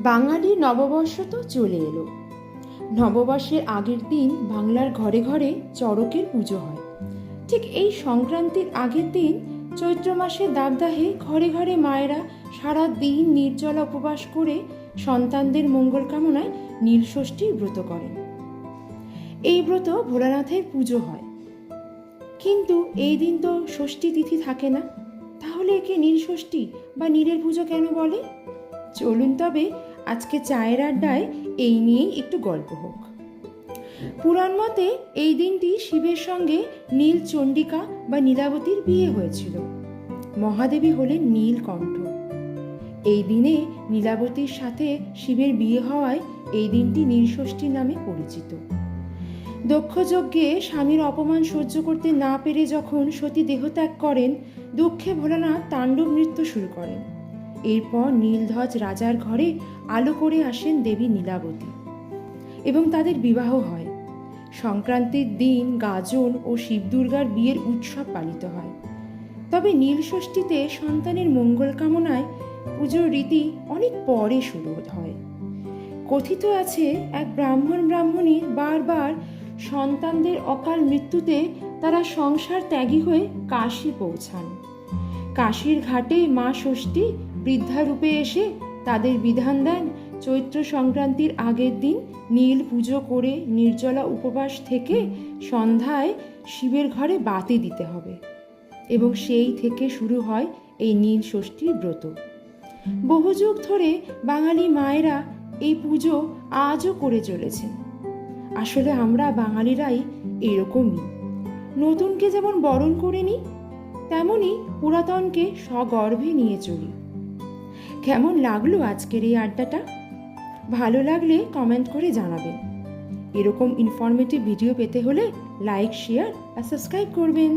বাঙালির নববর্ষ তো চলে এলো। নববর্ষের আগের দিন বাংলার ঘরে ঘরে চড়কের পুজো হয়। ঠিক এই সংক্রান্তির আগের দিন চৈত্র মাসের দাবদাহে ঘরে ঘরে মায়েরা সারা দিন নির্জলা উপবাস করে সন্তানদের মঙ্গল কামনায় নীলষষ্ঠীর ব্রত করেন। এই ব্রত ভোলানাথের পুজো হয়, কিন্তু এই দিন তো ষষ্ঠী তিথি থাকে না। তাহলে একে নীলষষ্ঠী বা নীলের পুজো কেন বলে? চলুন তবে আজকে চায়ের আড্ডায় এই নিয়েই একটু গল্প হোক। পুরাণ মতে এই দিনটি শিবের সঙ্গে নীল চণ্ডিকা বা নীলাবতীর বিয়ে হয়েছিল। মহাদেবী হলেন নীলকণ্ঠ। এই দিনে নীলাবতীর সাথে শিবের বিয়ে হওয়ায় এই দিনটি নীলষষ্ঠী নামে পরিচিত। দক্ষযজ্ঞে স্বামীর অপমান সহ্য করতে না পেরে যখন সতী দেহত্যাগ করেন, দুঃখে ভোলানাথ তাণ্ডব নৃত্য শুরু করেন। এরপর নীলধ্বজ রাজার ঘরে আলো করে আসেন দেবী নীলাবতী এবং তাদের বিবাহ হয়। সংক্রান্তির দিন গাজন ও শিব দুর্গার বিয়ের উৎসব পালিত হয়। তবে নীলষষ্ঠীতে সন্তানের মঙ্গল কামনায় পুজোর রীতি অনেক পরে শুরু হয়। কথিত আছে এক ব্রাহ্মণী বারবার সন্তানদের অকাল মৃত্যুতে তারা সংসার ত্যাগী হয়ে কাশী পৌঁছান। কাশীর ঘাটে মা ষষ্ঠী বৃদ্ধারূপে এসে তাদের বিধান দেন চৈত্র সংক্রান্তির আগের দিন নীল পুজো করে নির্জলা উপবাস থেকে সন্ধ্যায় শিবের ঘরে বাতি দিতে হবে, এবং সেই থেকে শুরু হয় এই নীল ষষ্ঠীর ব্রত। বহু যুগ ধরে বাঙালি মায়েরা এই পুজো আজও করে চলেছেন। আসলে আমরা বাঙালিরাই এরকমই, নতুনকে যেমন বরণ করে নিই, তেমনি পুরাতনকে সগর্বে নিয়ে চলি। কেমন লাগলো আজকের এই আড্ডাটা? ভালো লাগলে কমেন্ট করে জানাবেন। এরকম ইনফরমেটিভ ভিডিও পেতে হলে লাইক, শেয়ার আর সাবস্ক্রাইব করবেন।